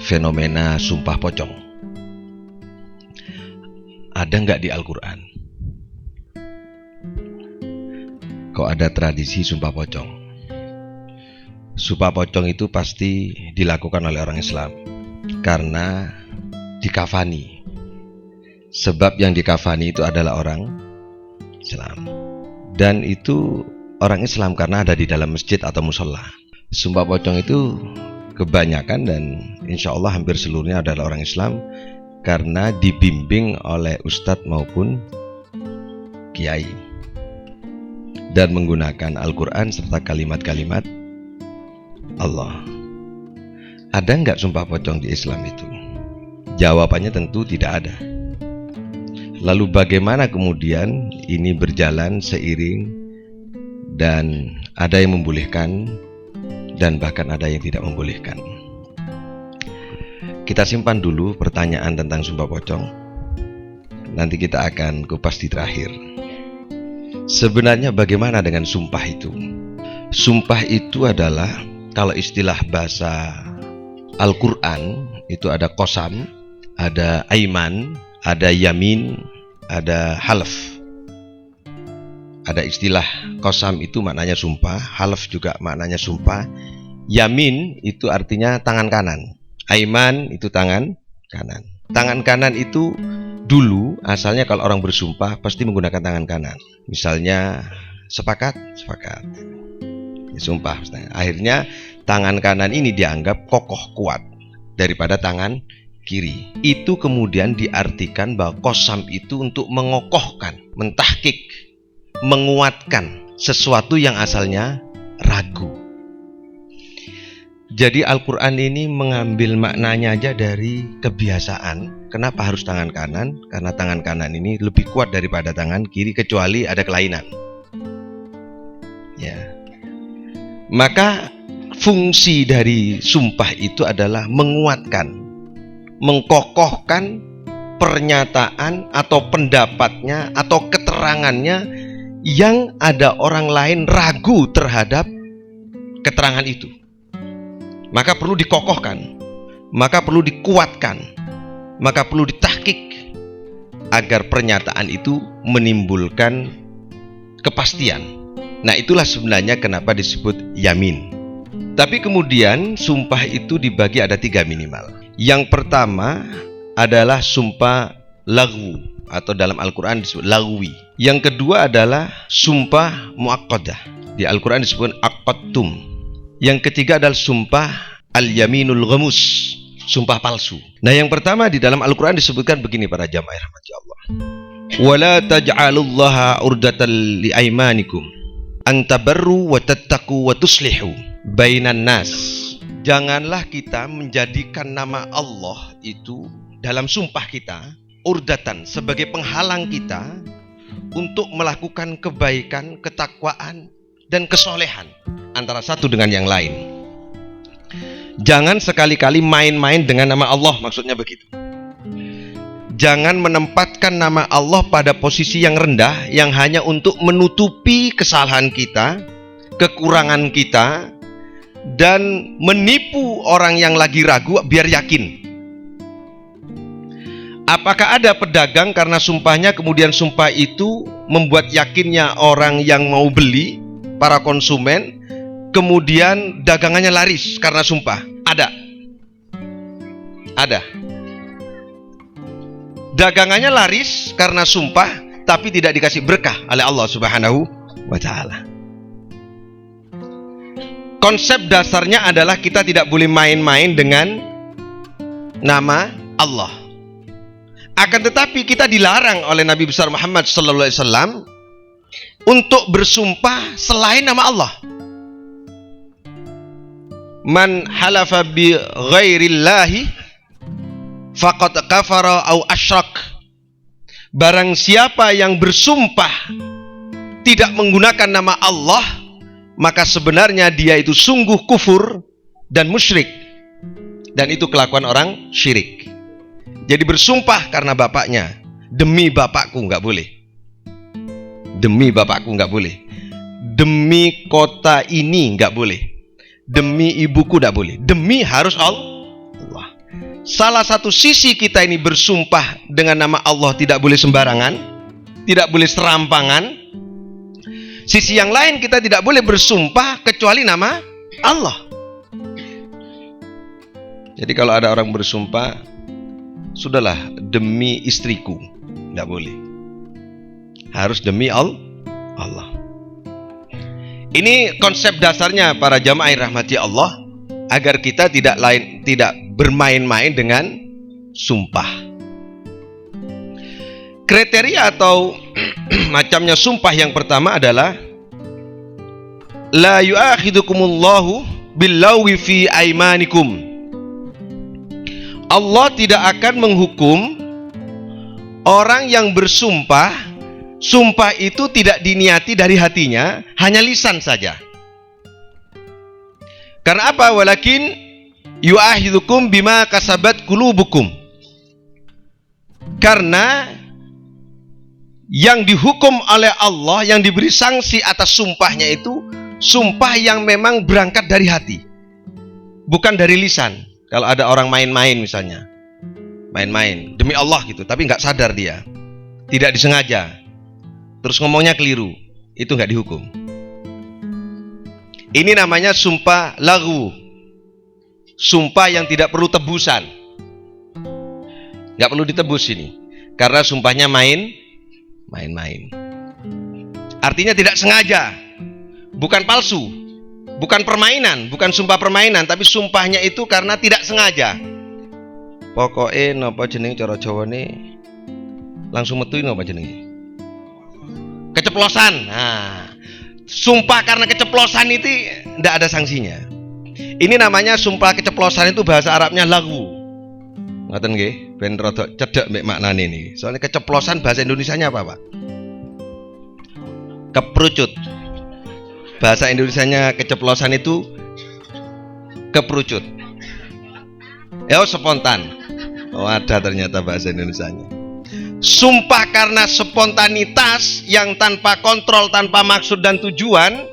fenomena sumpah pocong. Ada nggak di Al-Quran? Kok ada tradisi sumpah pocong? Sumpah pocong itu pasti dilakukan oleh orang Islam karena dikafani. Sebab yang dikafani itu adalah orang Islam. Dan itu orang Islam karena ada di dalam masjid atau musola. Sumpah pocong itu kebanyakan dan insya Allah hampir seluruhnya adalah orang Islam karena dibimbing oleh ustadz maupun kiai dan menggunakan Al-Quran serta kalimat-kalimat Allah. Ada nggak sumpah pocong di Islam itu? Jawabannya tentu tidak ada. Lalu bagaimana kemudian ini berjalan seiring dan ada yang membolehkan dan bahkan ada yang tidak membolehkan? Kita simpan dulu pertanyaan tentang sumpah pocong. Nanti kita akan kupas di terakhir. Sebenarnya bagaimana dengan sumpah itu? Sumpah itu adalah, kalau istilah bahasa Al-Quran itu ada qasam, ada aiman, ada yamin, ada halaf. Ada istilah qasam itu maknanya sumpah, halaf juga maknanya sumpah, yamin itu artinya tangan kanan, aiman itu tangan kanan. Tangan kanan itu dulu asalnya kalau orang bersumpah pasti menggunakan tangan kanan. Misalnya sepakat, sumpah. Akhirnya tangan kanan ini dianggap kokoh kuat daripada tangan kiri. Itu kemudian diartikan bahwa qasam itu untuk mengokohkan, mentahkik, menguatkan sesuatu yang asalnya ragu. Jadi Al-Quran ini mengambil maknanya aja dari kebiasaan. Kenapa harus tangan kanan? Karena tangan kanan ini lebih kuat daripada tangan kiri kecuali ada kelainan. Ya. Maka fungsi dari sumpah itu adalah menguatkan, mengkokohkan pernyataan atau pendapatnya atau keterangannya yang ada orang lain ragu terhadap keterangan itu. Maka perlu dikokohkan, maka perlu dikuatkan, maka perlu ditahkik agar pernyataan itu menimbulkan kepastian. Nah, itulah sebenarnya kenapa disebut yamin. Tapi kemudian sumpah itu dibagi ada 3 minimal. Yang pertama adalah sumpah lagwu atau dalam Al-Quran disebut lagwi. Yang kedua adalah sumpah muaqqadah. Di Al-Quran disebut aqadtum. Yang ketiga adalah sumpah al-yaminul ghamus, sumpah palsu. Nah, yang pertama di dalam Al-Quran disebutkan begini para jamaah rahmati Allah. Wala taj'alullaha urdatan liaimanikum an tabarru wa tattaqu wa tuslihu bainan nas. Janganlah kita menjadikan nama Allah itu dalam sumpah kita urdatan sebagai penghalang kita untuk melakukan kebaikan, ketakwaan dan kesolehan antara satu dengan yang lain. Jangan sekali-kali main-main dengan nama Allah, maksudnya begitu. Jangan menempatkan nama Allah pada posisi yang rendah yang hanya untuk menutupi kesalahan kita, kekurangan kita, dan menipu orang yang lagi ragu biar yakin. Apakah ada pedagang karena sumpahnya kemudian sumpah itu membuat yakinnya orang yang mau beli, para konsumen, kemudian dagangannya laris karena sumpah? Ada. Dagangannya laris karena sumpah, tapi tidak dikasih berkah oleh Allah Subhanahu wa Ta'ala. Konsep dasarnya adalah kita tidak boleh main-main dengan nama Allah. Akan tetapi kita dilarang oleh Nabi besar Muhammad sallallahu alaihi wasallam untuk bersumpah selain nama Allah. Man halafa bi ghairillahi faqad kafara au asyrak. Barang siapa yang bersumpah tidak menggunakan nama Allah, maka sebenarnya dia itu sungguh kufur dan musyrik. Dan itu kelakuan orang syirik. Jadi bersumpah karena bapaknya, demi bapakku nggak boleh. Demi bapakku nggak boleh. Demi kota ini nggak boleh. Demi ibuku nggak boleh. Demi harus Allah. salah satu sisi kita ini bersumpah dengan nama Allah tidak boleh sembarangan, tidak boleh serampangan. Sisi yang lain kita tidak boleh bersumpah kecuali nama Allah. Jadi kalau ada orang bersumpah, sudahlah demi istriku, tidak boleh. Harus demi Allah. Ini konsep dasarnya para jamaah rahmati Allah, agar kita tidak bermain-main dengan sumpah. Kriteria atau macamnya sumpah yang pertama adalah la yu'akhidukumullahu billawi fi aimanikum. Allah tidak akan menghukum orang yang bersumpah, sumpah itu tidak diniati dari hatinya, hanya lisan saja. Karena apa? Walakin yu'akhidukum bima kasabat qulubukum. Karena yang dihukum oleh Allah, yang diberi sanksi atas sumpahnya itu sumpah yang memang berangkat dari hati, bukan dari lisan. Kalau ada orang main-main misalnya, main-main demi Allah gitu, tapi nggak sadar dia, tidak disengaja, terus ngomongnya keliru, itu nggak dihukum. Ini namanya sumpah laghu, sumpah yang tidak perlu tebusan, nggak perlu ditebus ini, karena sumpahnya main-main. Artinya tidak sengaja, bukan palsu, bukan permainan, bukan sumpah permainan, tapi sumpahnya itu karena tidak sengaja. Pokoknya napa jeneng cara Jawane langsung metu napa jenenge? Keceplosan. Nah, sumpah karena keceplosan itu tidak ada sanksinya. Ini namanya sumpah keceplosan, itu bahasa Arabnya laghu. Ngoten nggih, ben rada cedhek mek maknane niki. Soalnya keceplosan bahasa Indonesianya apa, Pak? Keprucut. Bahasa Indonesianya keceplosan itu keprucut. Spontan. Oh, ada ternyata bahasa Indonesianya. Sumpah karena spontanitas yang tanpa kontrol, tanpa maksud dan tujuan,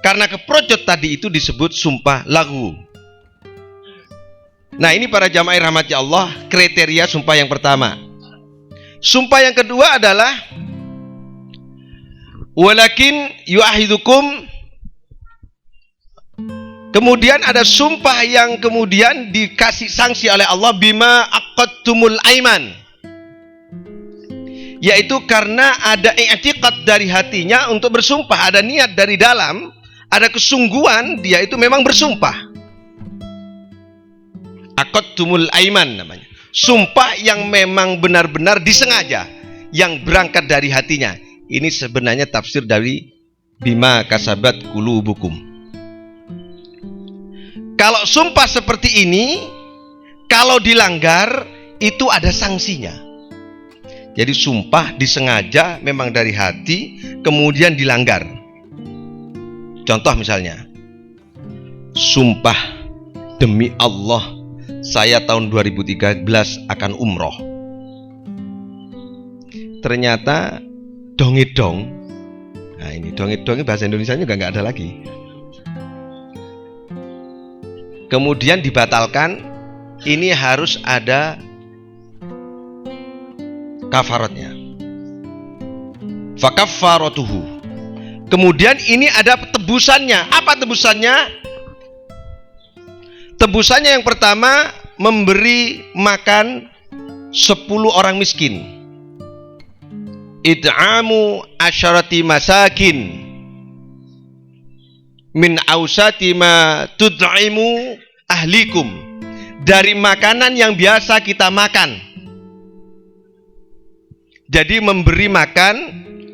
karena keprucut tadi itu disebut sumpah laghu. Nah, ini para jamaah rahmati Allah, kriteria sumpah yang pertama. Sumpah yang kedua adalah walakin yu'ahidukum. Kemudian ada sumpah yang kemudian dikasih sanksi oleh Allah bima aqadtumul aiman, yaitu karena ada i'tiqad dari hatinya untuk bersumpah, ada niat dari dalam, ada kesungguhan dia itu memang bersumpah. Aqadtumul aiman namanya. Sumpah yang memang benar-benar disengaja, yang berangkat dari hatinya. Ini sebenarnya tafsir dari bima kasabat qulubukum. Kalau sumpah seperti ini, kalau dilanggar itu ada sanksinya. Jadi sumpah disengaja memang dari hati, kemudian dilanggar. Contoh misalnya, sumpah demi Allah saya tahun 2013 akan umroh. Ternyata dongedong. Nah, ini dongedong bahasa Indonesia juga nggak ada lagi. Kemudian dibatalkan. Ini harus ada kafaratnya. Fakaffaratuhu. Kemudian ini ada tebusannya. Apa tebusannya? Tebusannya yang pertama, memberi makan 10 orang miskin. Id'amu asyarati masakin min ausati ma tud'imu ahlikum. Dari makanan yang biasa kita makan. Jadi memberi makan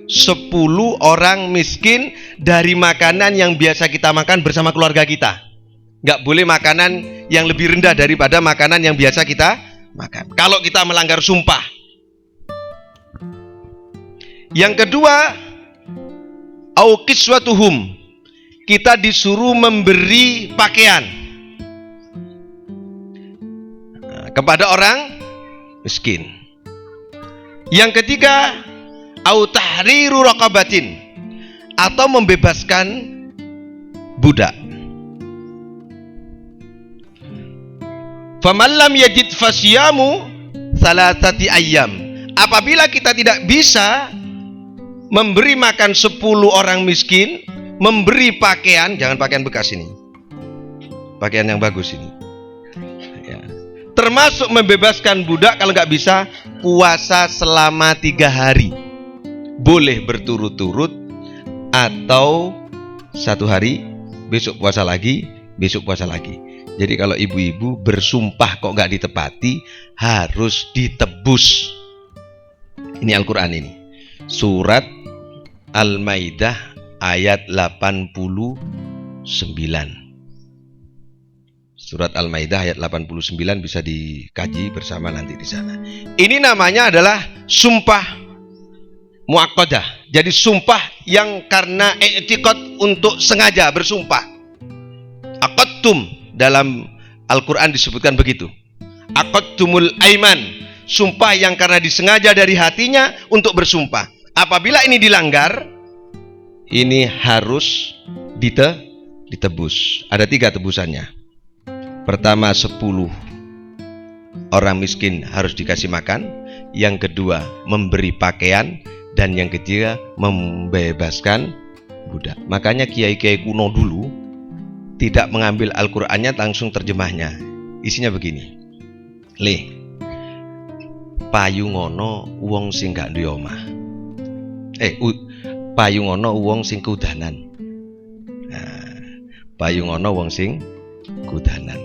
10 orang miskin dari makanan yang biasa kita makan bersama keluarga kita. Nggak boleh makanan yang lebih rendah daripada makanan yang biasa kita makan. Kalau kita melanggar sumpah. Yang kedua, au kiswatuhum. Kita disuruh memberi pakaian kepada orang miskin. Yang ketiga, au tahriru raqabatin, atau membebaskan budak. Faman lam yajid fasyamu salasati ayyam. Apabila kita tidak bisa memberi makan 10 orang miskin, memberi pakaian, jangan pakaian bekas ini, pakaian yang bagus ini ya. Termasuk membebaskan budak, kalau nggak bisa puasa selama 3 hari, boleh berturut-turut atau 1 hari, besok puasa lagi, besok puasa lagi. Jadi kalau ibu-ibu bersumpah kok nggak ditepati, harus ditebus. Ini Al-Quran ini, surat Al-Maidah ayat 89. Surat Al-Maidah ayat 89 bisa dikaji bersama nanti di sana. Ini namanya adalah sumpah muaqqadah. Jadi sumpah yang karena i'tiqad, untuk sengaja bersumpah. Aqadtum, dalam Al-Quran disebutkan begitu. Aqadtumul aiman, sumpah yang karena disengaja dari hatinya untuk bersumpah. Apabila ini dilanggar, ini harus ditebus. Ada 3 tebusannya. Pertama, 10 orang miskin harus dikasih makan. Yang kedua, memberi pakaian. Dan yang ketiga, membebaskan budak. Makanya kiai-kiai kuno dulu tidak mengambil Al-Qur'annya, langsung terjemahnya. Isinya begini. Payu ngono wong sing gak duwe omah. Payu ngono wong sing kudanan. Nah, payu ngono wong sing kudanan.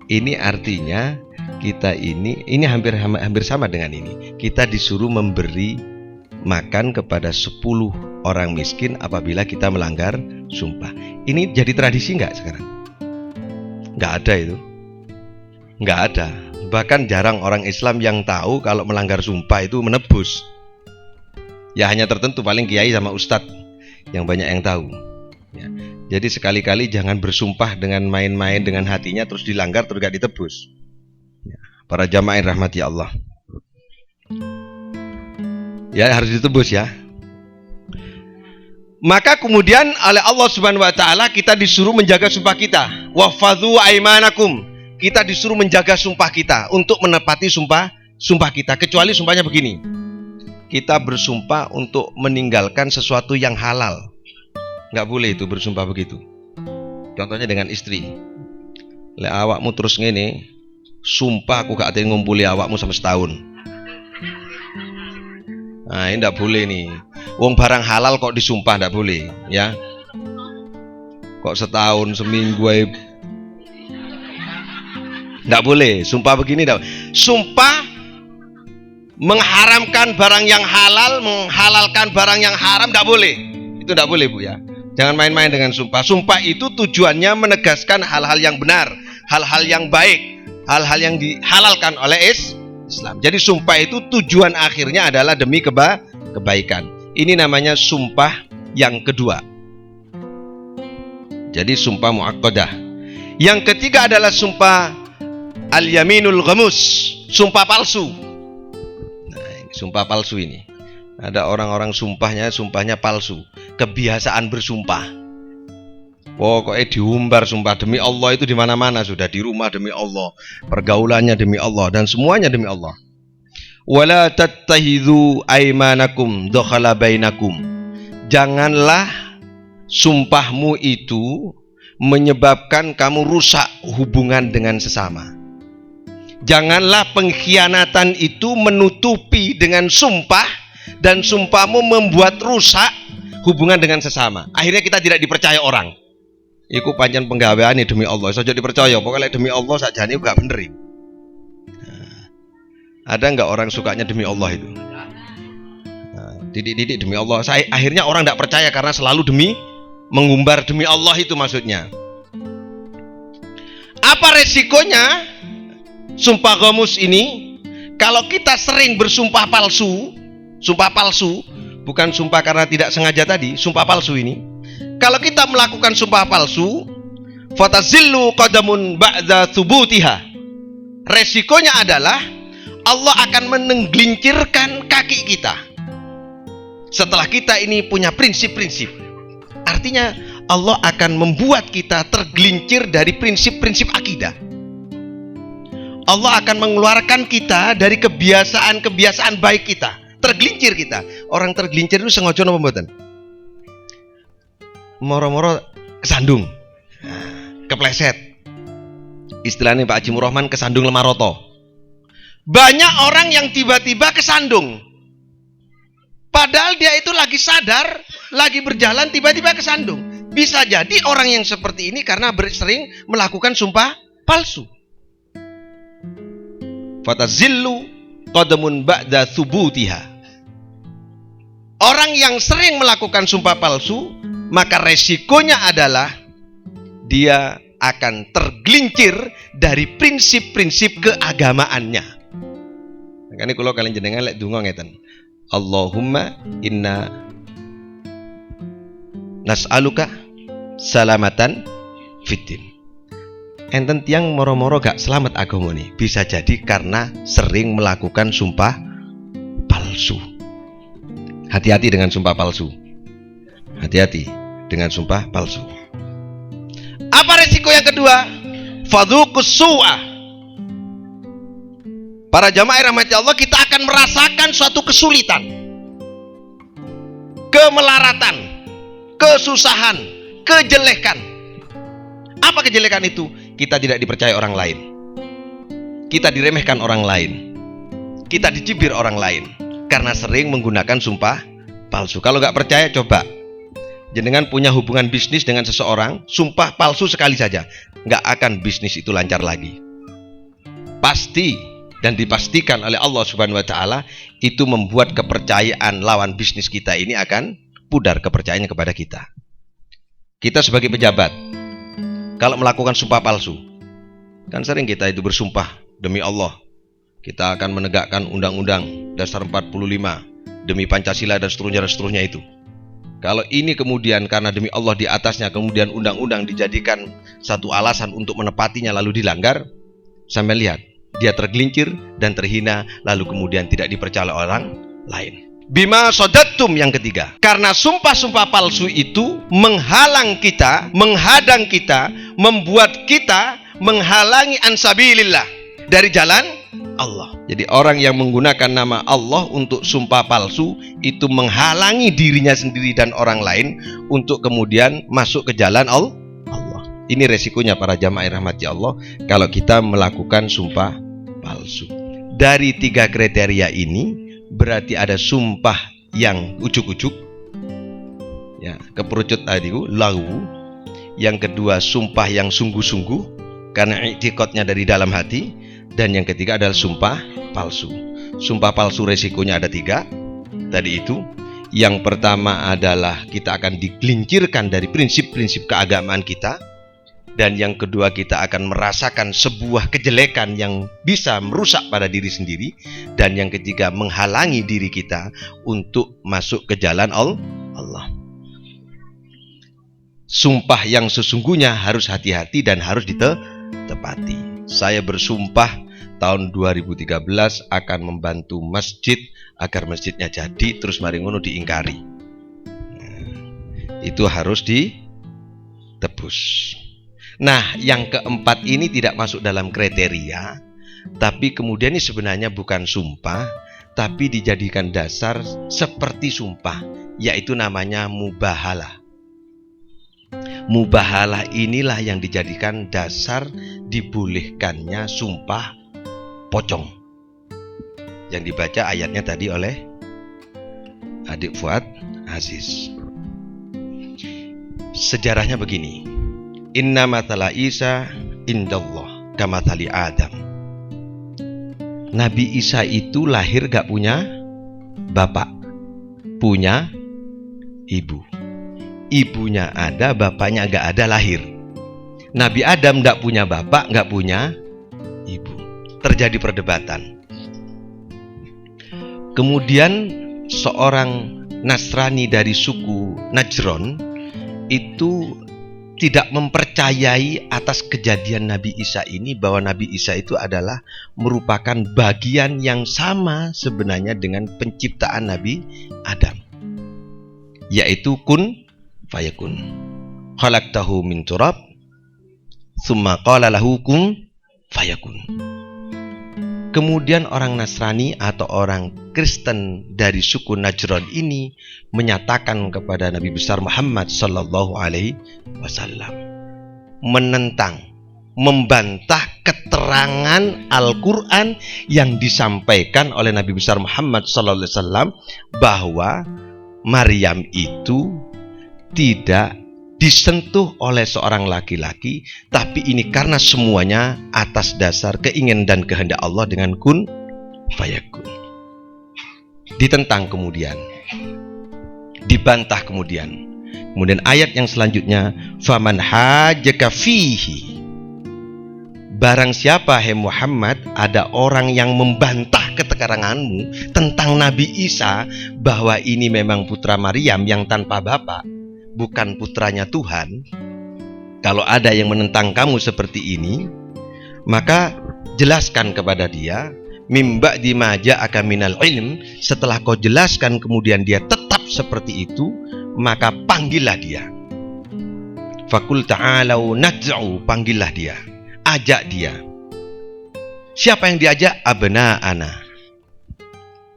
Ini artinya kita ini hampir sama dengan ini. Kita disuruh memberi makan kepada 10 orang miskin apabila kita melanggar sumpah. Ini jadi tradisi nggak sekarang? Nggak ada itu. Nggak ada. Bahkan jarang orang Islam yang tahu kalau melanggar sumpah itu menebus. Ya hanya tertentu, paling kiai sama ustadz yang banyak yang tahu ya. Jadi sekali-kali jangan bersumpah dengan main-main dengan hatinya terus dilanggar terus gak ditebus ya. Para jamaah rahmati Allah ya, harus ditebus ya. Maka kemudian oleh Allah Subhanahu wa taala kita disuruh menjaga sumpah kita. Wahfadzu aimanakum. Kita disuruh menjaga sumpah kita untuk menepati sumpah kita, kecuali sumpahnya begini. Kita bersumpah untuk meninggalkan sesuatu yang halal. Nggak boleh itu bersumpah begitu. Contohnya dengan istri. Lek awakmu terus ngene, sumpah aku gak ate ngumpuli awakmu sampai setahun. Nah, ini nggak boleh nih. Wong barang halal kok disumpah, nggak boleh ya. Kok setahun, seminggu nggak boleh. Sumpah begini nggak. Sumpah mengharamkan barang yang halal, menghalalkan barang yang haram, nggak boleh. Itu nggak boleh, Bu ya. Jangan main-main dengan sumpah. Sumpah itu tujuannya menegaskan hal-hal yang benar, hal-hal yang baik, hal-hal yang dihalalkan oleh Islam. Jadi sumpah itu tujuan akhirnya adalah demi kebaikan. Ini namanya sumpah yang kedua. Jadi sumpah muaqqadah. Yang ketiga adalah sumpah al-yaminul ghamus, sumpah palsu. Nah, ini sumpah palsu ini. Ada orang-orang sumpahnya palsu. Kebiasaan bersumpah. Pokoknya diumbar sumpah demi Allah itu di mana-mana sudah, di rumah demi Allah, pergaulannya demi Allah dan semuanya demi Allah. Wala tattahidzu aimanakum dakhala bainakum. Janganlah sumpahmu itu menyebabkan kamu rusak hubungan dengan sesama. Janganlah pengkhianatan itu menutupi dengan sumpah dan sumpahmu membuat rusak hubungan dengan sesama. Akhirnya kita tidak dipercaya orang. Iku pancen penggaweane demi Allah, saja dipercaya. Pokoknya demi Allah sakjane gak bener. Ada nggak orang sukanya demi Allah itu? Didik demi Allah. Akhirnya orang tidak percaya karena selalu mengumbar demi Allah itu maksudnya. Apa resikonya sumpah ghamus ini? Kalau kita sering bersumpah palsu, bukan sumpah karena tidak sengaja tadi, sumpah palsu ini. Kalau kita melakukan sumpah palsu, fatazillu qadamun ba'da thubutiha. Resikonya adalah Allah akan menggelincirkan kaki kita. Setelah kita ini punya prinsip-prinsip. Artinya Allah akan membuat kita tergelincir dari prinsip-prinsip akidah. Allah akan mengeluarkan kita dari kebiasaan-kebiasaan baik kita. Tergelincir kita. Orang tergelincir itu sengaja napa mboten? Moro-moro kesandung. Kepleset. Istilahnya Pak Haji Murrahman kesandung lemah roto. Banyak orang yang tiba-tiba kesandung. Padahal dia itu lagi sadar, lagi berjalan tiba-tiba kesandung. Bisa jadi orang yang seperti ini karena sering melakukan sumpah palsu. Fatazillu qadamun ba'da thubutiha. Orang yang sering melakukan sumpah palsu, maka resikonya adalah dia akan tergelincir dari prinsip-prinsip keagamaannya. Makanya kalau kalian jenengan lek donga ngeten. Allahumma inna nas'aluka salamatan fiddin. Enten tiang moro-moro gak selamat agama nih. Bisa jadi karena sering melakukan sumpah palsu. Hati-hati dengan sumpah palsu. Hati-hati dengan sumpah palsu. Apa resiko yang kedua? Fadhuqus su'a. Para jamaah rahmati Allah, kita akan merasakan suatu kesulitan, kemelaratan, kesusahan, kejelekan. Apa kejelekan itu? Kita tidak dipercaya orang lain. Kita diremehkan orang lain. Kita dicibir orang lain karena sering menggunakan sumpah palsu. Kalau nggak percaya, coba jenengan punya hubungan bisnis dengan seseorang, sumpah palsu sekali saja, nggak akan bisnis itu lancar lagi. Pasti dan dipastikan oleh Allah Subhanahu Wa Taala itu membuat kepercayaan lawan bisnis kita ini akan pudar kepercayaannya kepada kita. Kita sebagai pejabat, kalau melakukan sumpah palsu, kan sering kita itu bersumpah demi Allah, kita akan menegakkan Undang-Undang Dasar 45 demi Pancasila dan seterusnya itu. Kalau ini kemudian karena demi Allah di atasnya kemudian undang-undang dijadikan satu alasan untuk menepatinya lalu dilanggar, sampai lihat dia tergelincir dan terhina lalu kemudian tidak dipercaya orang lain. Bima sodattum yang ketiga, karena sumpah-sumpah palsu itu menghalang kita, menghadang kita, membuat kita menghalangi ansabilillah, dari jalan Allah. Jadi orang yang menggunakan nama Allah untuk sumpah palsu itu menghalangi dirinya sendiri dan orang lain untuk kemudian masuk ke jalan Allah. Ini resikonya para jamaah rahmati Allah kalau kita melakukan sumpah palsu. Dari 3 kriteria ini berarti ada sumpah yang ujuk-ujuk, ya, keperucut tadi lagu. Yang kedua sumpah yang sungguh-sungguh karena i'tiqadnya dari dalam hati, dan yang ketiga adalah sumpah palsu. Sumpah palsu resikonya ada 3 tadi itu. Yang pertama adalah kita akan digelincirkan dari prinsip-prinsip keagamaan kita, dan yang kedua kita akan merasakan sebuah kejelekan yang bisa merusak pada diri sendiri, dan yang ketiga menghalangi diri kita untuk masuk ke jalan Allah. Sumpah yang sesungguhnya harus hati-hati dan harus ditepati. Saya bersumpah tahun 2013 akan membantu masjid agar masjidnya jadi, terus mari ngono diingkari. Itu harus ditebus. Nah, yang keempat ini tidak masuk dalam kriteria, tapi kemudian ini sebenarnya bukan sumpah, tapi dijadikan dasar seperti sumpah, yaitu namanya mubahalah. Mubahalah inilah yang dijadikan dasar dibolehkannya sumpah pocong, yang dibaca ayatnya tadi oleh adik Fuad Aziz. Sejarahnya begini. Inna mathala Isa indallah kamathali Adam. Nabi Isa itu lahir gak punya bapak, punya ibu. Ibunya ada, bapaknya gak ada, lahir. Nabi Adam gak punya bapak, gak punya ibu. Terjadi perdebatan. Kemudian seorang Nasrani dari suku Najron itu tidak mempercayai atas kejadian Nabi Isa ini, bahwa Nabi Isa itu adalah merupakan bagian yang sama sebenarnya dengan penciptaan Nabi Adam, yaitu kun fayakun. Khalaqtahu min turab tsumma qala lahu kun fayakun. Kemudian orang Nasrani atau orang Kristen dari suku Najran ini menyatakan kepada Nabi besar Muhammad sallallahu alaihi wasallam, menentang, membantah keterangan Al-Quran yang disampaikan oleh Nabi besar Muhammad sallallahu alaihi wasallam bahwa Maryam itu tidak disentuh oleh seorang laki-laki, tapi ini karena semuanya atas dasar keinginan dan kehendak Allah dengan kun fayakun. Ditentang kemudian, dibantah kemudian. Kemudian ayat yang selanjutnya, faman hajjaka fihi, barang siapa hai Muhammad ada orang yang membantah keteranganmu tentang Nabi Isa bahwa ini memang putra Maryam yang tanpa bapa, bukan putranya Tuhan. Kalau ada yang menentang kamu seperti ini, maka jelaskan kepada dia, mimba di maja akaminal ilm, setelah kau jelaskan kemudian dia tetap seperti itu, maka panggillah dia. Fakul ta'alau nad'u, panggillah dia, ajak dia. Siapa yang diajak? Abna'ana,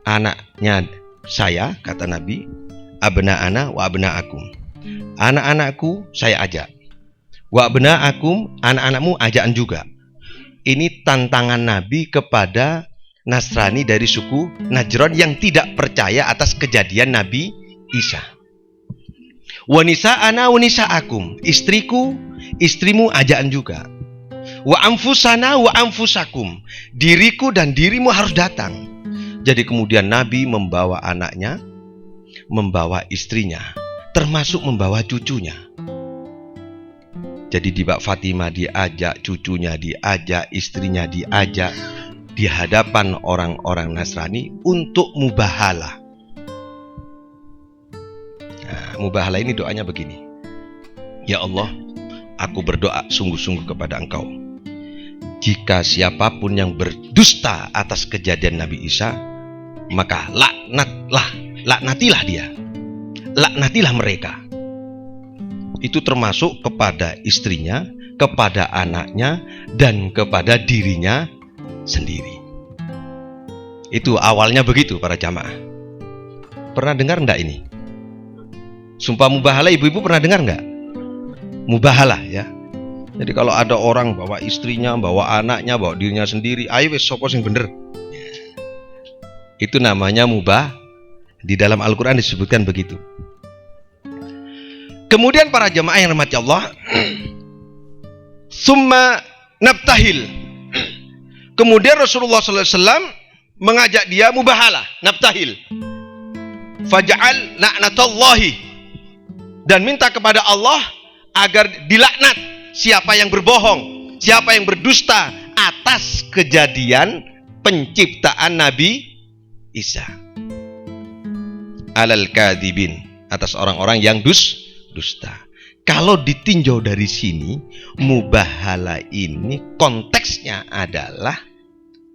anaknya saya, kata Nabi. Abna'ana wa abna'akum, anak-anakku saya ajak. Wa abna'akum, anak-anakmu ajakan juga. Ini tantangan Nabi kepada Nasrani dari suku Najran yang tidak percaya atas kejadian Nabi Isa. Wa nisa'ana wa nisa'akum, istriku, istrimu ajakan juga. Wa anfusana wa anfusakum, diriku dan dirimu harus datang. Jadi kemudian Nabi membawa anaknya, membawa istrinya, termasuk membawa cucunya. Jadi di bak Fatimah diajak, cucunya diajak, istrinya diajak, di hadapan orang-orang Nasrani untuk mubahalah. Nah, mubahalah ini doanya begini. Ya Allah, aku berdoa sungguh-sungguh kepada Engkau, jika siapapun yang berdusta atas kejadian Nabi Isa, maka laknatilah dia, laknatilah mereka. Itu termasuk kepada istrinya, kepada anaknya, dan kepada dirinya sendiri. Itu awalnya begitu para jamaah. Pernah dengar enggak ini? Sumpah mubahalah, ibu-ibu pernah dengar enggak? Mubahalah ya. Jadi kalau ada orang bawa istrinya, bawa anaknya, bawa dirinya sendiri, ayo wis sapa sing bener. Itu namanya mubah. Di dalam Al-Quran disebutkan begitu. Kemudian para jamaah yang rahmati Allah, summa nabtahil. Kemudian Rasulullah SAW mengajak dia mubahalah, nabtahil. Faja'al la'natallahi, dan minta kepada Allah agar dilaknat siapa yang berbohong, siapa yang berdusta atas kejadian penciptaan Nabi Isa. Alal kadibin, atas orang-orang yang dusta. Kalau ditinjau dari sini, mubahalah ini konteksnya adalah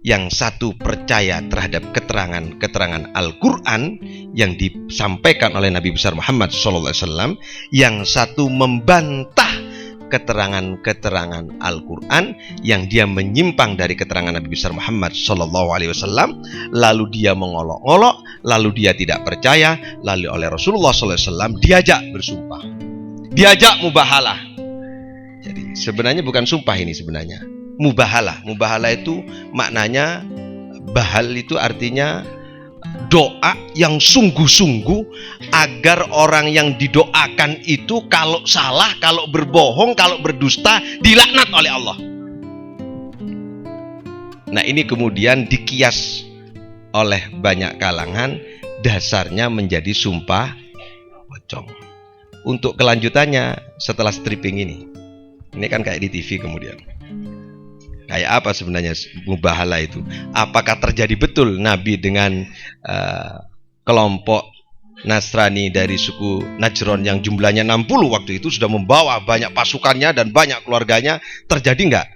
yang satu percaya terhadap keterangan-keterangan Al-Quran yang disampaikan oleh Nabi besar Muhammad SAW, yang satu membantah keterangan-keterangan Al-Quran yang dia menyimpang dari keterangan Nabi besar Muhammad SAW, lalu dia mengolok-olok, lalu dia tidak percaya, lalu oleh Rasulullah SAW diajak bersumpah, diajak mubahalah. Jadi sebenarnya bukan sumpah ini, sebenarnya mubahalah. Mubahalah itu maknanya, bahal itu artinya doa yang sungguh-sungguh agar orang yang didoakan itu kalau salah, kalau berbohong, kalau berdusta dilaknat oleh Allah. Nah, ini kemudian dikias oleh banyak kalangan, dasarnya menjadi sumpah pocong. Untuk kelanjutannya setelah stripping ini kan kayak di TV kemudian. Kayak apa sebenarnya mubahalah itu? Apakah terjadi betul Nabi dengan kelompok Nasrani dari suku Najran yang jumlahnya 60 waktu itu sudah membawa banyak pasukannya dan banyak keluarganya? Terjadi enggak?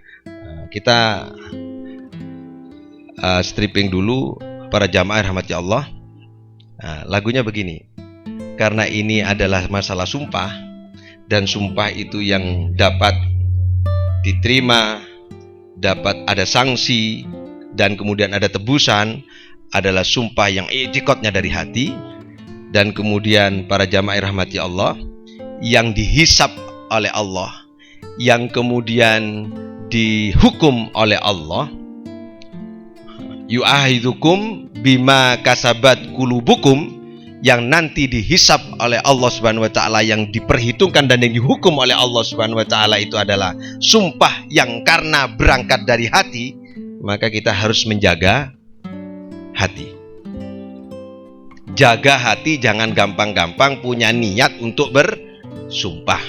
Kita stripping dulu para jamaah rahmati Allah. Lagunya begini. Karena ini adalah masalah sumpah, dan sumpah itu yang dapat diterima, dapat ada sanksi, dan kemudian ada tebusan adalah sumpah yang i'tiqadnya dari hati. Dan kemudian para jamaah rahmati Allah, yang dihisab oleh Allah, yang kemudian dihukum oleh Allah, yu'ahidukum bima kasabat kulubukum, yang nanti dihisab oleh Allah Subhanahu wa taala, yang diperhitungkan dan yang dihukum oleh Allah Subhanahu wa taala itu adalah sumpah yang karena berangkat dari hati. Maka kita harus menjaga hati. Jaga hati, jangan gampang-gampang punya niat untuk bersumpah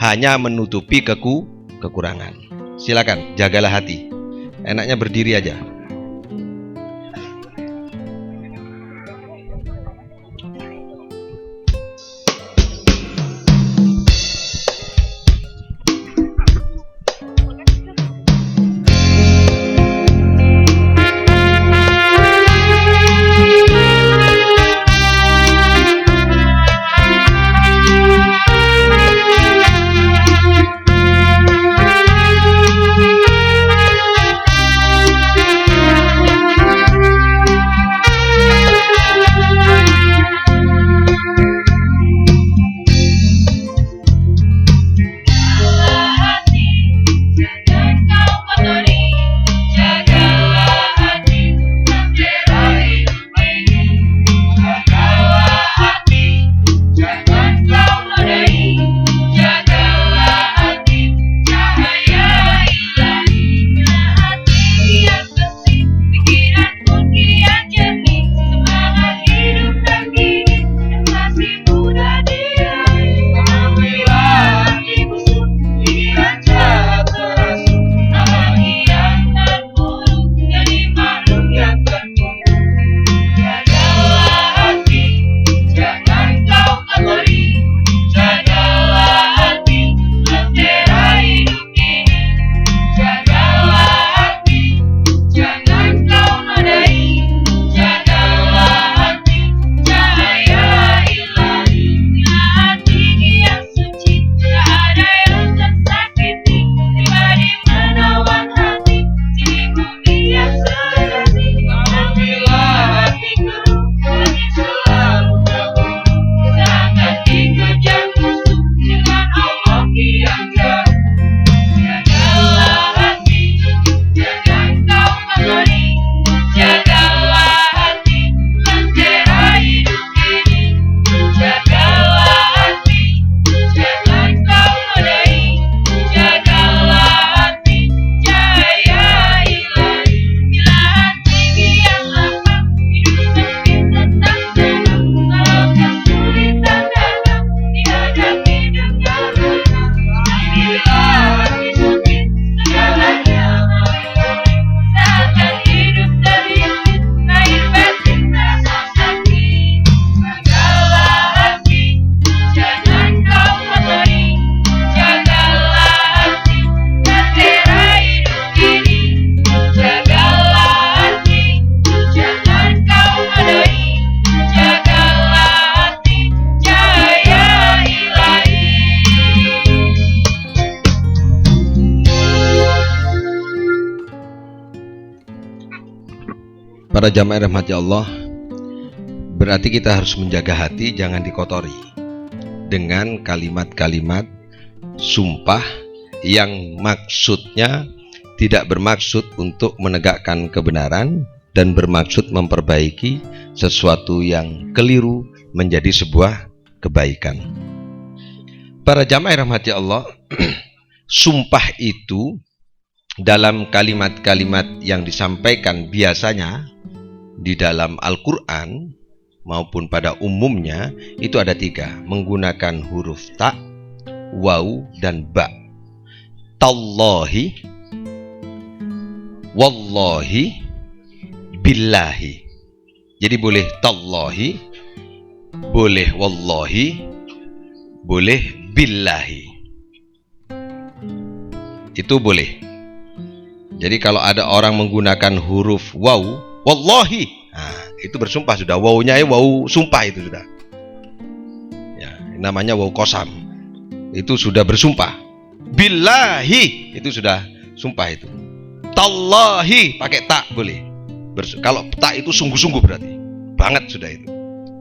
hanya menutupi kekurangan. Silakan, jagalah hati. Enaknya berdiri aja. Para jamaah rahmati Allah, berarti kita harus menjaga hati jangan dikotori dengan kalimat-kalimat sumpah yang maksudnya tidak bermaksud untuk menegakkan kebenaran dan bermaksud memperbaiki sesuatu yang keliru menjadi sebuah kebaikan. Para jamaah rahmati Allah, sumpah itu dalam kalimat-kalimat yang disampaikan biasanya di dalam Al-Quran maupun pada umumnya itu ada 3, menggunakan huruf ta, waw, dan ba. Tallahi, wallahi, billahi. Jadi boleh tallahi, boleh wallahi, boleh billahi. Itu boleh. Jadi kalau ada orang menggunakan huruf waw, wallahi, nah, itu bersumpah sudah. Wawnya waw sumpah itu sudah. Ya, namanya waw qasam. Itu sudah bersumpah. Billahi itu sudah sumpah itu. Tallahi pakai tak boleh. Kalau tak itu sungguh-sungguh berarti. Banget sudah itu.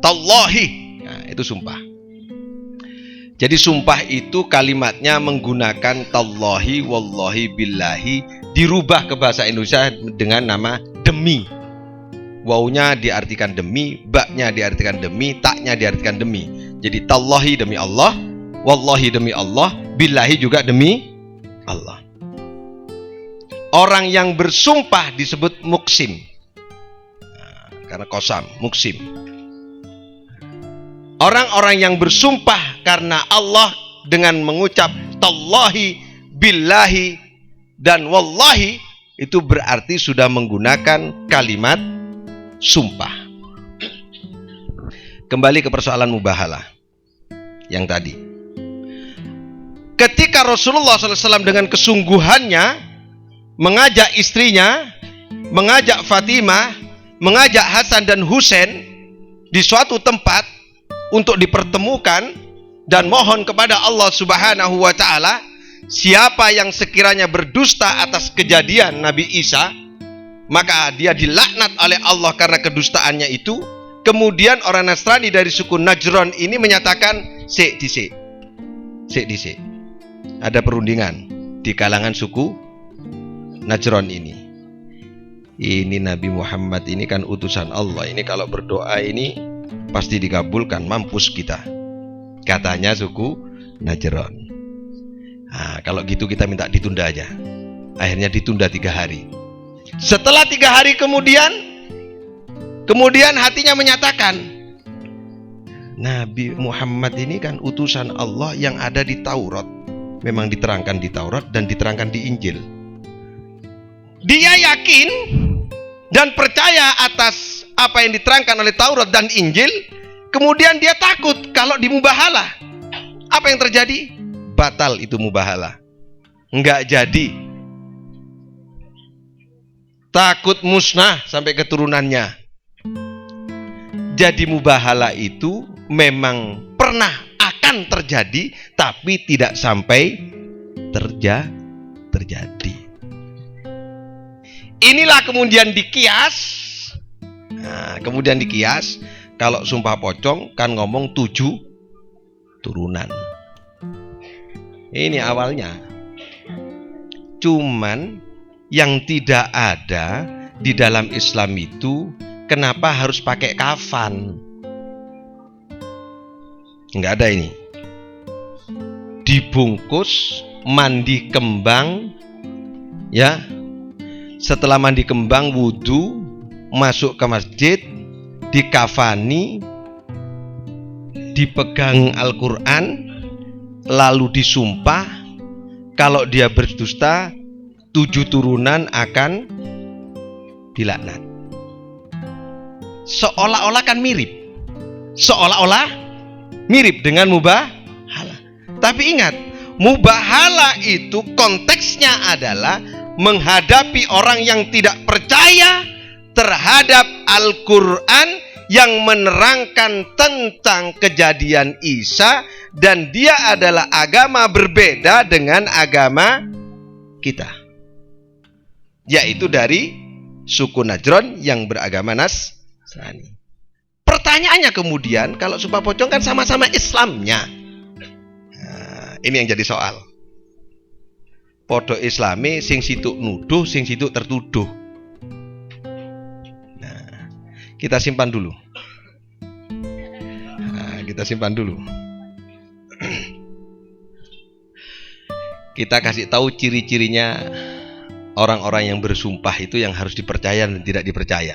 Tallahi. Nah, itu sumpah. Jadi sumpah itu kalimatnya menggunakan tallahi, wallahi, billahi, dirubah ke bahasa Indonesia dengan nama demi. Wawunya diartikan demi, baknya diartikan demi, taknya diartikan demi. Jadi tallahi demi Allah, wallahi demi Allah, billahi juga demi Allah. Orang yang bersumpah disebut muksim. Nah, karena kosam, muksim. Orang-orang yang bersumpah karena Allah dengan mengucap tallahi, billahi, dan wallahi, itu berarti sudah menggunakan kalimat sumpah. Kembali ke persoalan mubahalah yang tadi. Ketika Rasulullah SAW dengan kesungguhannya mengajak istrinya, mengajak Fatimah, mengajak Hasan dan Husain di suatu tempat untuk dipertemukan dan mohon kepada Allah Subhanahu wa taala, siapa yang sekiranya berdusta atas kejadian Nabi Isa, maka dia dilaknat oleh Allah karena kedustaannya itu. Kemudian orang Nasrani dari suku Najran ini menyatakan, sik disik. Ada perundingan di kalangan suku Najran ini. Ini Nabi Muhammad ini kan utusan Allah. Ini kalau berdoa ini pasti dikabulkan, mampus kita. Katanya suku Najran. Nah, kalau gitu kita minta ditunda aja. Akhirnya ditunda 3 hari. Setelah 3 hari kemudian hatinya menyatakan, Nabi Muhammad ini kan utusan Allah yang ada di Taurat. Memang diterangkan di Taurat dan diterangkan di Injil. Dia yakin dan percaya atas apa yang diterangkan oleh Taurat dan Injil. Kemudian dia takut kalau dimubahalah. Apa yang terjadi? Batal itu mubahalah. Enggak jadi. Takut musnah sampai keturunannya. Jadi mubahalah itu memang pernah akan terjadi, tapi tidak sampai terjadi. Inilah kemudian dikias. Nah, kemudian dikias, kalau sumpah pocong kan ngomong 7 turunan. Ini awalnya. Cuman yang tidak ada di dalam Islam itu, kenapa harus pakai kafan? Enggak ada ini. Dibungkus, mandi kembang, ya. Setelah mandi kembang, wudu, masuk ke masjid, dikafani, dipegang Al-Quran, lalu disumpah kalau dia berdusta 7 turunan akan dilaknat. Seolah-olah kan mirip. Seolah-olah mirip dengan mubahalah. Tapi ingat, mubahalah itu konteksnya adalah menghadapi orang yang tidak percaya terhadap Al-Quran yang menerangkan tentang kejadian Isa, dan dia adalah agama berbeda dengan agama kita, yaitu dari suku Najran yang beragama Nasrani. Pertanyaannya kemudian, kalau sumpah pocong kan sama-sama Islamnya. Nah, ini yang jadi soal. Podo Islami sing situ nuduh, sing situ tertuduh. Nah, kita simpan dulu. Kita kasih tahu ciri-cirinya orang-orang yang bersumpah itu yang harus dipercaya dan tidak dipercaya.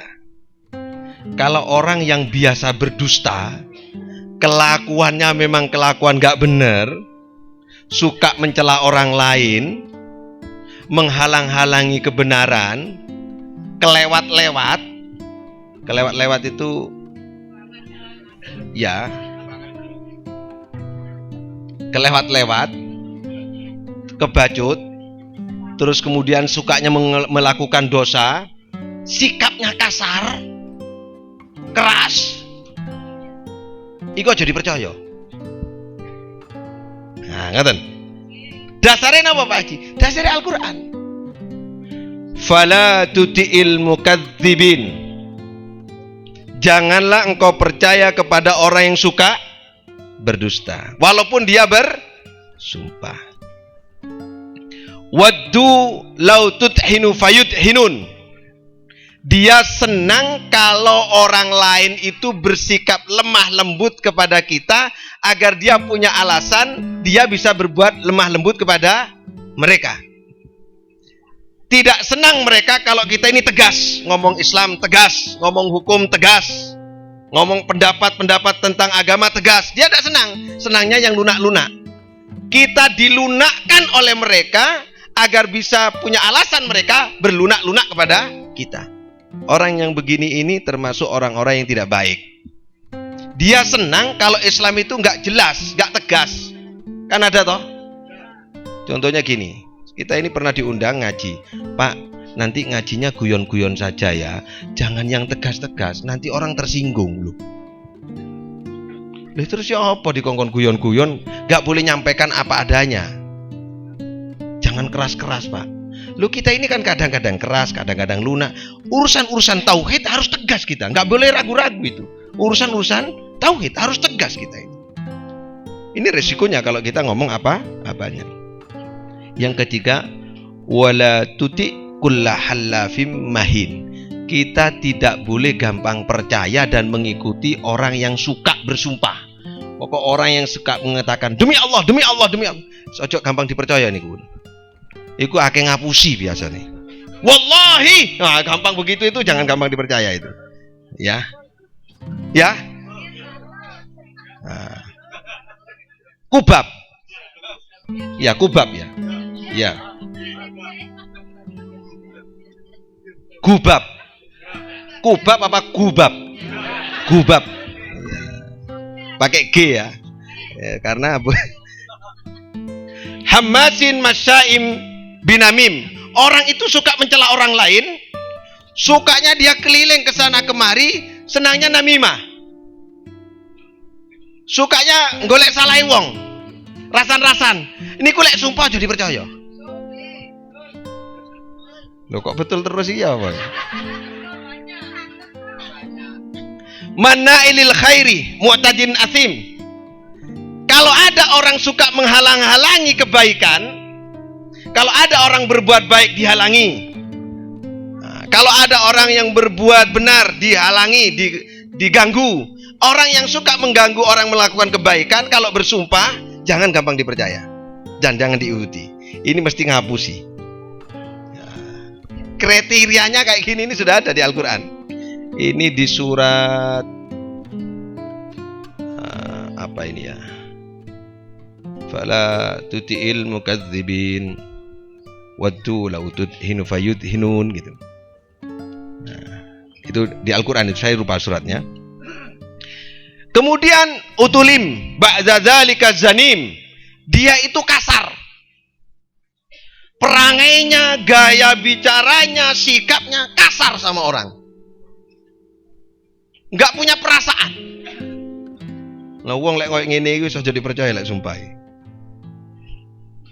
Kalau orang yang biasa berdusta, kelakuannya memang kelakuan gak benar, suka mencela orang lain, menghalang-halangi kebenaran, kelewat-lewat itu ya, kelewat-lewat, kebacut, terus kemudian sukanya melakukan dosa, sikapnya kasar, keras, iku aja dipercaya. Nah, ngaten. Dasarnya apa Pak Haji? Dasarnya Al-Quran. Fala tuti'il mukadzibin. Janganlah engkau percaya kepada orang yang suka berdusta, walaupun dia bersumpah. Waddu law tudhinu fayudhinun. Dia senang kalau orang lain itu bersikap lemah lembut kepada kita, agar dia punya alasan dia bisa berbuat lemah lembut kepada mereka. Tidak senang mereka kalau kita ini tegas, ngomong Islam tegas, ngomong hukum tegas, ngomong pendapat-pendapat tentang agama tegas. Dia tidak senang, senangnya yang lunak-lunak. Kita dilunakkan oleh mereka agar bisa punya alasan mereka berlunak-lunak kepada kita. Orang yang begini ini termasuk orang-orang yang tidak baik. Dia senang kalau Islam itu nggak jelas, nggak tegas. Kan ada toh? Contohnya gini, kita ini pernah diundang ngaji. Pak, nanti ngajinya guyon-guyon saja ya, jangan yang tegas-tegas, nanti orang tersinggung loh. Terus ya apa dikongkon guyon-guyon, nggak boleh nyampaikan apa adanya. Jangan keras-keras Pak. Lu kita ini kan kadang-kadang keras, kadang-kadang lunak. Urusan-urusan tauhid harus tegas kita, nggak boleh ragu-ragu itu. Urusan-urusan tauhid harus tegas kita ini. Ini resikonya kalau kita ngomong apa-apanya. Yang ketiga, wala tuti kulla hallafim mahin. Kita tidak boleh gampang percaya dan mengikuti orang yang suka bersumpah. Pokok orang yang suka mengatakan demi Allah, demi Allah, demi Allah. Ojo gampang dipercaya nih Kun. Iku akeh ngapusi biasa nih. Wallahi, nah, gampang begitu itu jangan gampang dipercaya itu. Ya. Ya. Nah. Kubab. Ya, kubab ya. Ya. Gubab. Kubab apa gubab? Gubab. Ya. Pakai G ya. Karena Hamasin masyaim binamim. Orang itu suka mencela orang lain, sukanya dia keliling ke sana kemari, senangnya namimah. Sukanya golek salai wong, rasan-rasan. Ini kulek sumpah jadi percaya. Loh kok betul terus iya Bang? Manailil khairi mu'tadin asim. Kalau ada orang suka menghalang-halangi kebaikan, kalau ada orang berbuat baik dihalangi, nah, kalau ada orang yang berbuat benar dihalangi, diganggu. Orang yang suka mengganggu orang melakukan kebaikan, kalau bersumpah jangan gampang dipercaya dan jangan diikuti. Ini mesti ngapusi. Nah, kriterianya kayak gini ini sudah ada di Al-Quran. Ini di surat apa ini ya? Fala tuti'il mukadzibin waddu law tudhinu fayudhinun gitu. Nah, itu di Al-Qur'an itu, saya lupa suratnya. Kemudian utulim ba'da dzalika zanim. Dia itu kasar. Perangainya, gaya bicaranya, sikapnya kasar sama orang. Enggak punya perasaan. Lah wong lek koyo ngene iki iso jadi percaya lek sumpah.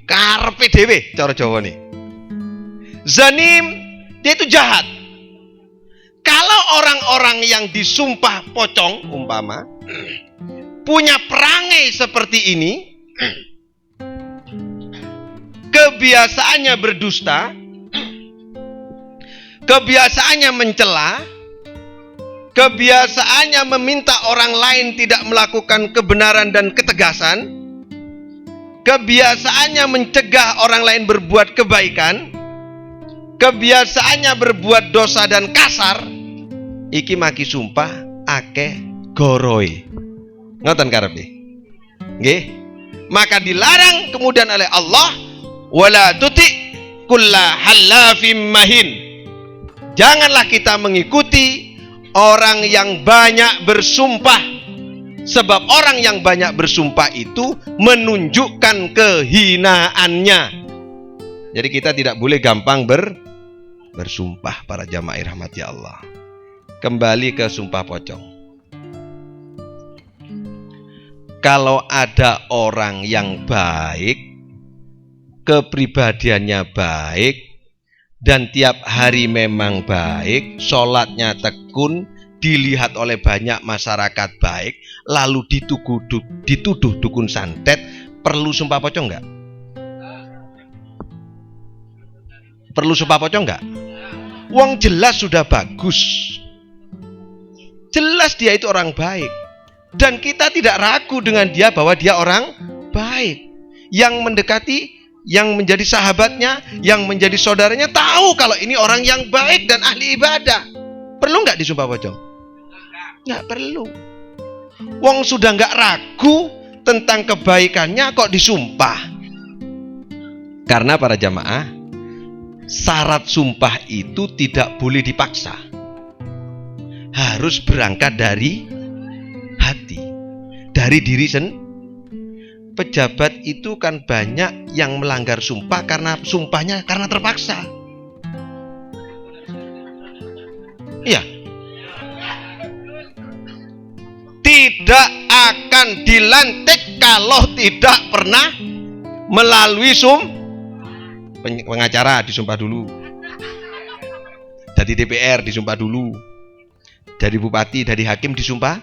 Karepe dhewe cara Jawa nih. Zanim, dia itu jahat. Kalau orang-orang yang disumpah pocong umpama punya perangai seperti ini, kebiasaannya berdusta, kebiasaannya mencela, kebiasaannya meminta orang lain tidak melakukan kebenaran dan ketegasan, kebiasaannya mencegah orang lain berbuat kebaikan, kebiasaannya berbuat dosa dan kasar, iki maki sumpah akeh goroi. Ngoten karepe. Nggih. Maka dilarang kemudian oleh Allah, wala tuti kulla hallafim mahin. Janganlah kita mengikuti orang yang banyak bersumpah, sebab orang yang banyak bersumpah itu menunjukkan kehinaannya. Jadi kita tidak boleh gampang bersumpah para jamaah rahmati Allah. Kembali ke sumpah pocong. Kalau ada orang yang baik, kepribadiannya baik, dan tiap hari memang baik, sholatnya tekun, dilihat oleh banyak masyarakat baik, lalu dituduh dukun santet, perlu sumpah pocong nggak? Perlu sumpah pocong nggak? Wong jelas sudah bagus, jelas dia itu orang baik, dan kita tidak ragu dengan dia bahwa dia orang baik. Yang mendekati, yang menjadi sahabatnya, yang menjadi saudaranya tahu kalau ini orang yang baik dan ahli ibadah. Perlu nggak disumpah pocong? Nggak perlu. Wong sudah nggak ragu tentang kebaikannya kok disumpah. Karena para jamaah, syarat sumpah itu tidak boleh dipaksa. Harus berangkat dari hati, dari diri sendiri. Pejabat itu kan banyak yang melanggar sumpah karena sumpahnya karena terpaksa. Iya. Tidak akan dilantik kalau tidak pernah melalui pengacara disumpah dulu. Dari DPR disumpah dulu. Dari bupati, dari hakim disumpah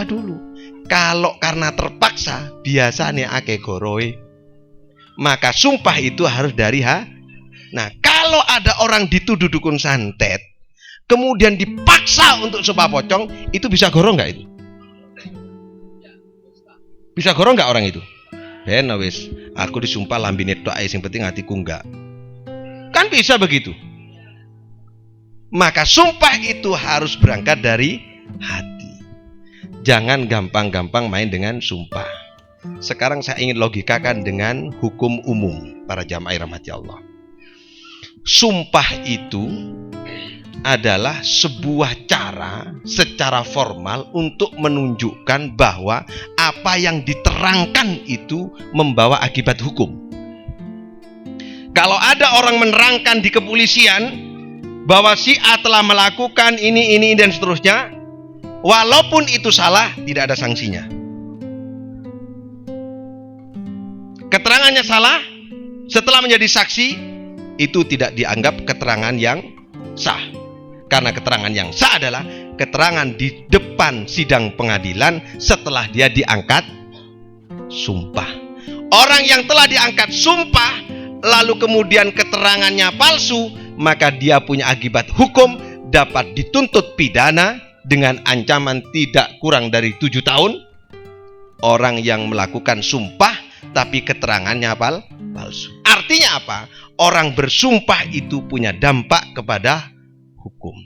dulu. Kalau karena terpaksa, biasanya akeh goroe. Maka sumpah itu harus dari Nah, kalau ada orang dituduh dukun santet, kemudian dipaksa untuk sumpah pocong, itu bisa goro nggak itu? Bisa goro nggak orang itu? Wis, aku disumpah lambine tok ae, sing penting hatiku enggak. Kan bisa begitu. Maka sumpah itu harus berangkat dari hati. Jangan gampang-gampang main dengan sumpah. Sekarang saya ingin logikakan dengan hukum umum para jamaah rahmati Allah. Sumpah itu adalah sebuah cara secara formal untuk menunjukkan bahwa apa yang diterangkan itu membawa akibat hukum. Kalau ada orang menerangkan di kepolisian bahwa si A telah melakukan ini dan seterusnya, walaupun itu salah, tidak ada sanksinya. Keterangannya salah, setelah menjadi saksi, itu tidak dianggap keterangan yang sah. Karena keterangan yang sah adalah keterangan di depan sidang pengadilan setelah dia diangkat sumpah. Orang yang telah diangkat sumpah, lalu kemudian keterangannya palsu, maka dia punya akibat hukum, dapat dituntut pidana dengan ancaman tidak kurang dari 7 tahun. Orang yang melakukan sumpah tapi keterangannya palsu. Artinya apa? Orang bersumpah itu punya dampak kepada hukum.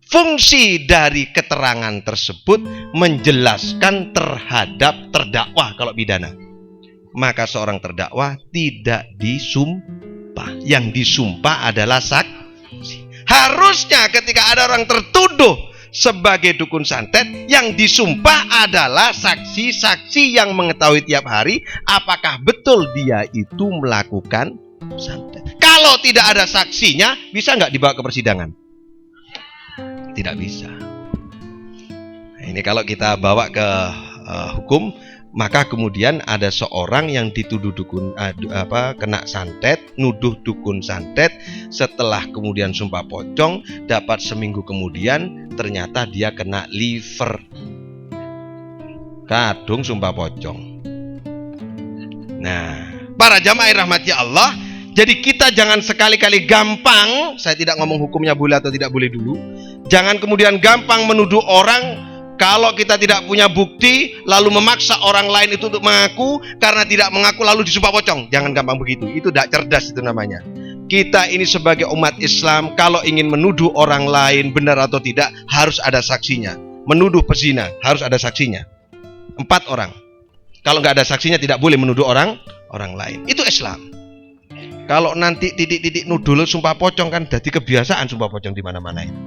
Fungsi dari keterangan tersebut menjelaskan terhadap terdakwa kalau pidana. Maka seorang terdakwa tidak disumpah. Yang disumpah adalah saksi. Harusnya ketika ada orang tertuduh sebagai dukun santet, yang disumpah adalah saksi-saksi yang mengetahui tiap hari apakah betul dia itu melakukan santet. Kalau tidak ada saksinya, bisa nggak dibawa ke persidangan? Tidak bisa. Nah, ini kalau kita bawa ke hukum, maka kemudian ada seorang yang dituduh dukun kena santet, nuduh dukun santet, setelah kemudian sumpah pocong, dapat seminggu kemudian ternyata dia kena liver. Kadung sumpah pocong. Nah, para jamaah rahmati Allah, jadi kita jangan sekali-kali gampang, saya tidak ngomong hukumnya boleh atau tidak boleh dulu. Jangan kemudian gampang menuduh orang. Kalau kita tidak punya bukti, lalu memaksa orang lain itu untuk mengaku, karena tidak mengaku lalu disumpah pocong. Jangan gampang begitu, itu tidak cerdas itu namanya. Kita ini sebagai umat Islam, kalau ingin menuduh orang lain benar atau tidak, harus ada saksinya. Menuduh pezina, harus ada saksinya. 4 orang. Kalau nggak ada saksinya, tidak boleh menuduh orang lain. Itu Islam. Kalau nanti titik-titik nuduh sumpah pocong, kan jadi kebiasaan sumpah pocong di mana-mana itu.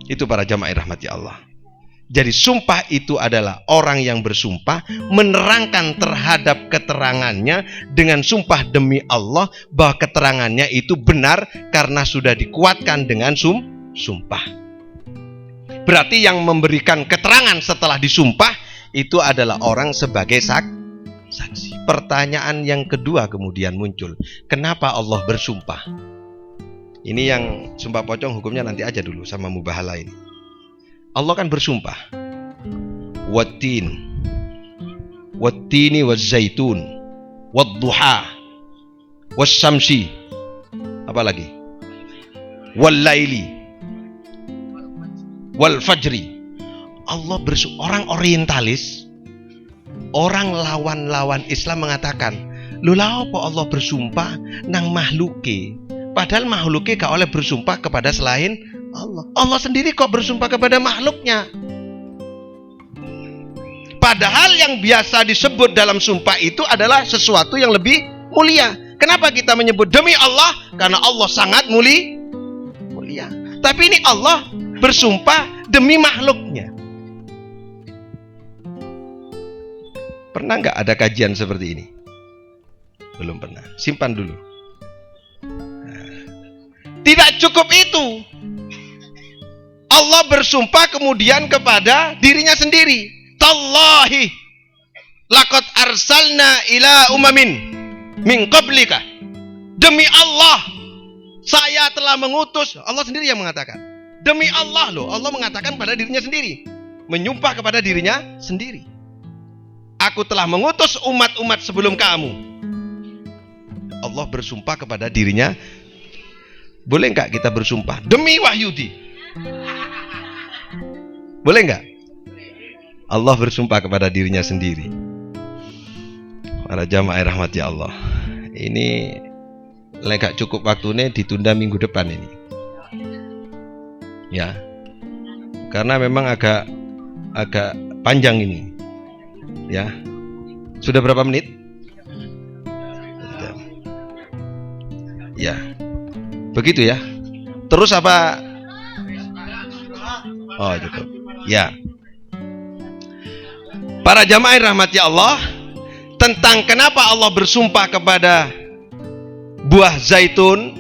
Itu para jamaah rahmati Allah. Jadi sumpah itu adalah orang yang bersumpah menerangkan terhadap keterangannya dengan sumpah demi Allah bahwa keterangannya itu benar karena sudah dikuatkan dengan sumpah. Berarti yang memberikan keterangan setelah disumpah itu adalah orang sebagai saksi. Pertanyaan yang kedua kemudian muncul, kenapa Allah bersumpah? Ini yang sumpah pocong hukumnya nanti aja dulu sama mubahalah ini. Allah kan bersumpah. Wattin, wattini wazzaitun, wadduha, wasyamsi, apa lagi? Wallaili, wal fajri. Allah orang orientalis, orang lawan-lawan Islam mengatakan, lho lha apa Allah bersumpah nang makhluke? Padahal makhluke gak oleh bersumpah kepada selain Allah. Allah sendiri kok bersumpah kepada makhluknya. Padahal yang biasa disebut dalam sumpah itu adalah sesuatu yang lebih mulia. Kenapa kita menyebut demi Allah? Karena Allah sangat mulia. Tapi ini Allah bersumpah demi makhluknya. Pernah nggak ada kajian seperti ini? Belum pernah. Simpan dulu. Tidak cukup itu. Allah bersumpah kemudian kepada dirinya sendiri. Tallahi laqad arsalna ila umamin min qablika. Demi Allah, saya telah mengutus. Allah sendiri yang mengatakan. Demi Allah loh, Allah mengatakan pada dirinya sendiri. Menyumpah kepada dirinya sendiri. Aku telah mengutus umat-umat sebelum kamu. Allah bersumpah kepada dirinya. Boleh nggak kita bersumpah demi Wahyudi? Boleh nggak? Allah bersumpah kepada dirinya sendiri. Para jamaah rahmati Allah, ini gak cukup waktunya, ditunda minggu depan ini. Ya, karena memang agak panjang ini. Ya, sudah berapa menit? Ya. Begitu ya. Terus apa? Oh, cukup. Ya. Para jamaah rahmati Allah, tentang kenapa Allah bersumpah kepada buah zaitun,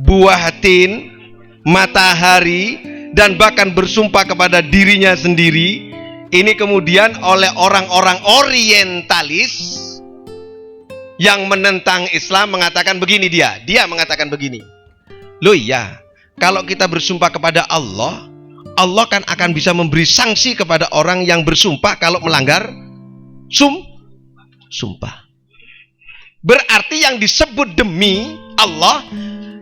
buah tin, matahari, dan bahkan bersumpah kepada dirinya sendiri, ini kemudian oleh orang-orang orientalis yang menentang Islam mengatakan begini, dia mengatakan begini. Loh iya, kalau kita bersumpah kepada Allah, Allah kan akan bisa memberi sanksi kepada orang yang bersumpah kalau melanggar sumpah. Berarti yang disebut demi Allah,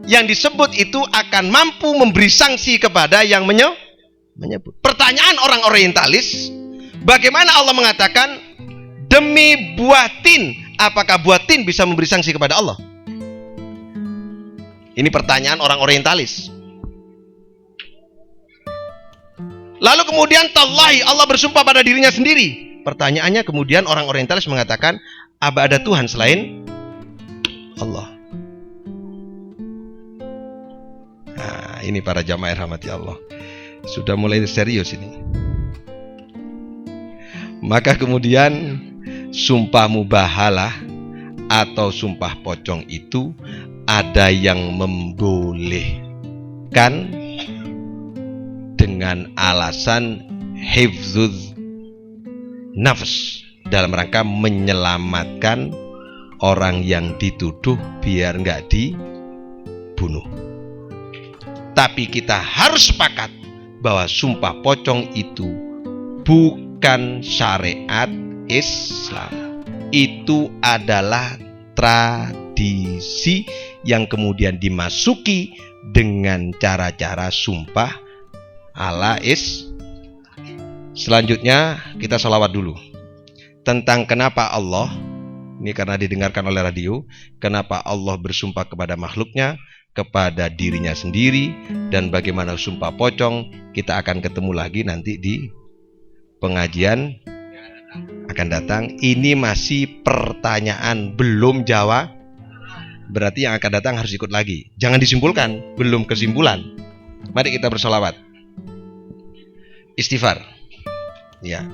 yang disebut itu akan mampu memberi sanksi kepada yang menyebut. Pertanyaan orang orientalis, bagaimana Allah mengatakan demi buah tin? Apakah buah tin bisa memberi sanksi kepada Allah? Ini pertanyaan orang orientalis. Lalu kemudian tallahi, Allah bersumpah pada dirinya sendiri. Pertanyaannya kemudian orang orientalis mengatakan, apa ada Tuhan selain Allah? Nah, ini para jamaah rahmati Allah, sudah mulai serius ini. Maka kemudian sumpah mubahalah atau sumpah pocong itu ada yang membolehkan dengan alasan hifdzuz nafs, dalam rangka menyelamatkan orang yang dituduh biar nggak dibunuh. Tapi kita harus sepakat bahwa sumpah pocong itu bukan syariat Islam. Itu adalah tradisi yang kemudian dimasuki dengan cara-cara sumpah ala Selanjutnya kita sholawat dulu. Tentang kenapa Allah, ini karena didengarkan oleh radio, kenapa Allah bersumpah kepada makhluknya, kepada dirinya sendiri, dan bagaimana sumpah pocong, kita akan ketemu lagi nanti di pengajian akan datang. Ini masih pertanyaan, belum jawab. Berarti yang akan datang harus ikut lagi. Jangan disimpulkan, belum kesimpulan. Mari kita bersolawat. Istighfar. Ya.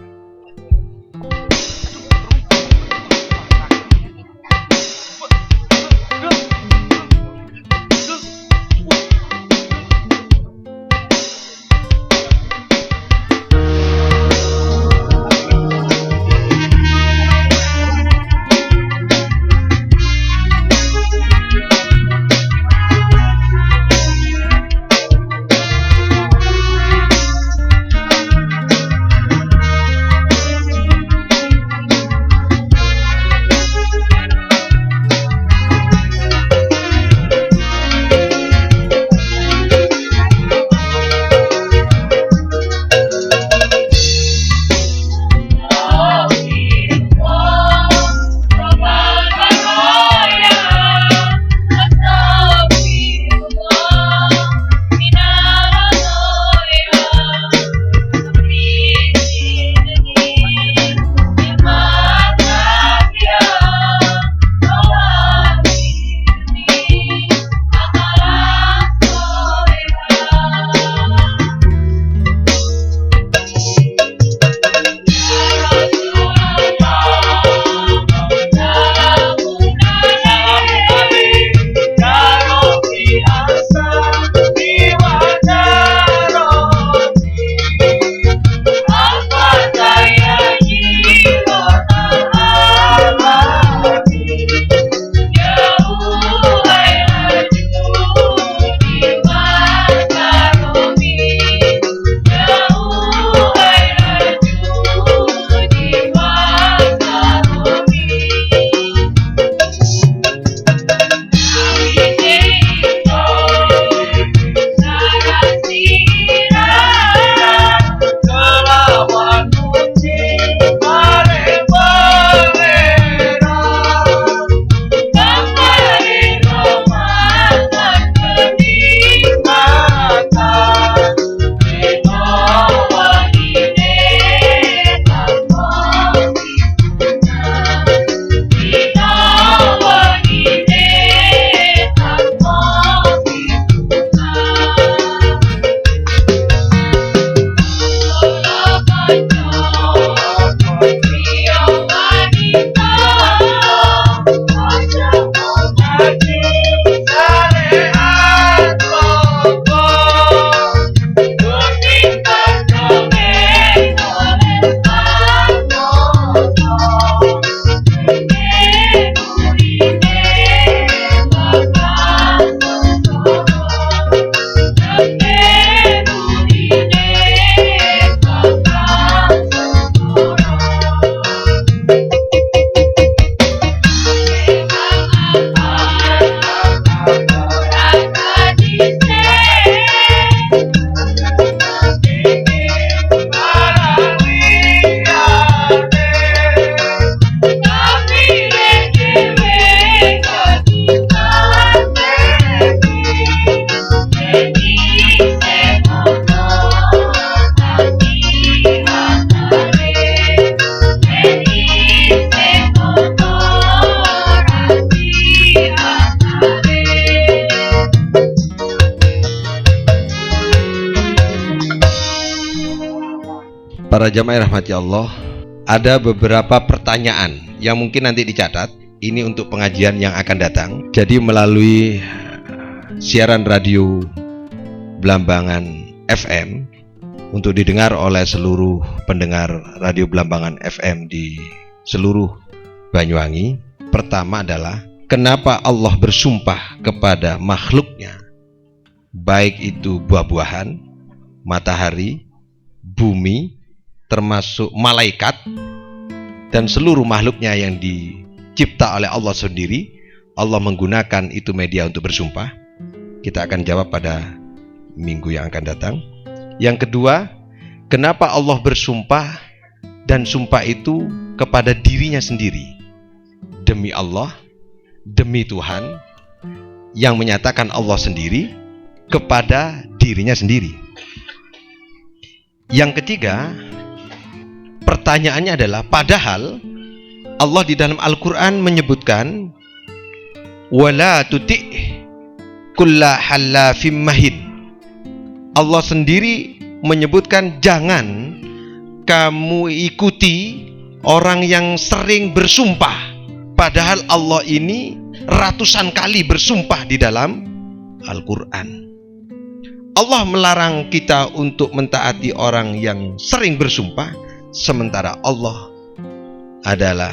Para jamaah rahmati Allah, ada beberapa pertanyaan yang mungkin nanti dicatat. Ini untuk pengajian yang akan datang. Jadi melalui siaran radio Blambangan FM untuk didengar oleh seluruh pendengar radio Blambangan FM di seluruh Banyuwangi. Pertama adalah, kenapa Allah bersumpah kepada makhluknya, baik itu buah-buahan, matahari, bumi, termasuk malaikat dan seluruh makhluknya yang dicipta oleh Allah sendiri. Allah menggunakan itu media untuk bersumpah. Kita akan jawab pada minggu yang akan datang. Yang kedua, kenapa Allah bersumpah dan sumpah itu kepada dirinya sendiri, demi Allah, demi Tuhan, yang menyatakan Allah sendiri kepada dirinya sendiri. Yang ketiga, pertanyaannya adalah, padahal Allah di dalam Al-Quran menyebutkan wala tuti' kulla hallafim mahin. Allah sendiri menyebutkan jangan kamu ikuti orang yang sering bersumpah. Padahal Allah ini ratusan kali bersumpah di dalam Al-Quran. Allah melarang kita untuk mentaati orang yang sering bersumpah, sementara Allah adalah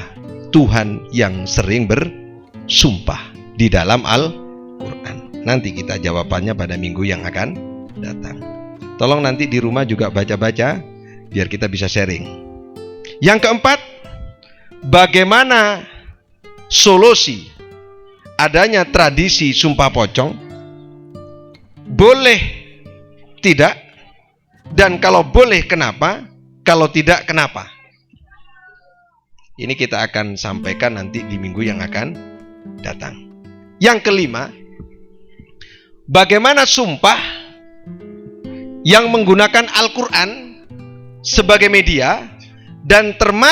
Tuhan yang sering bersumpah di dalam Al-Quran. Nanti kita jawabannya pada minggu yang akan datang. Tolong nanti di rumah juga baca-baca biar kita bisa sharing. Yang keempat, bagaimana solusi adanya tradisi sumpah pocong? Boleh tidak? Dan kalau boleh kenapa? Kalau tidak kenapa? Ini kita akan sampaikan nanti di minggu yang akan datang. Yang kelima, bagaimana sumpah yang menggunakan Al-Quran sebagai media dan termasuk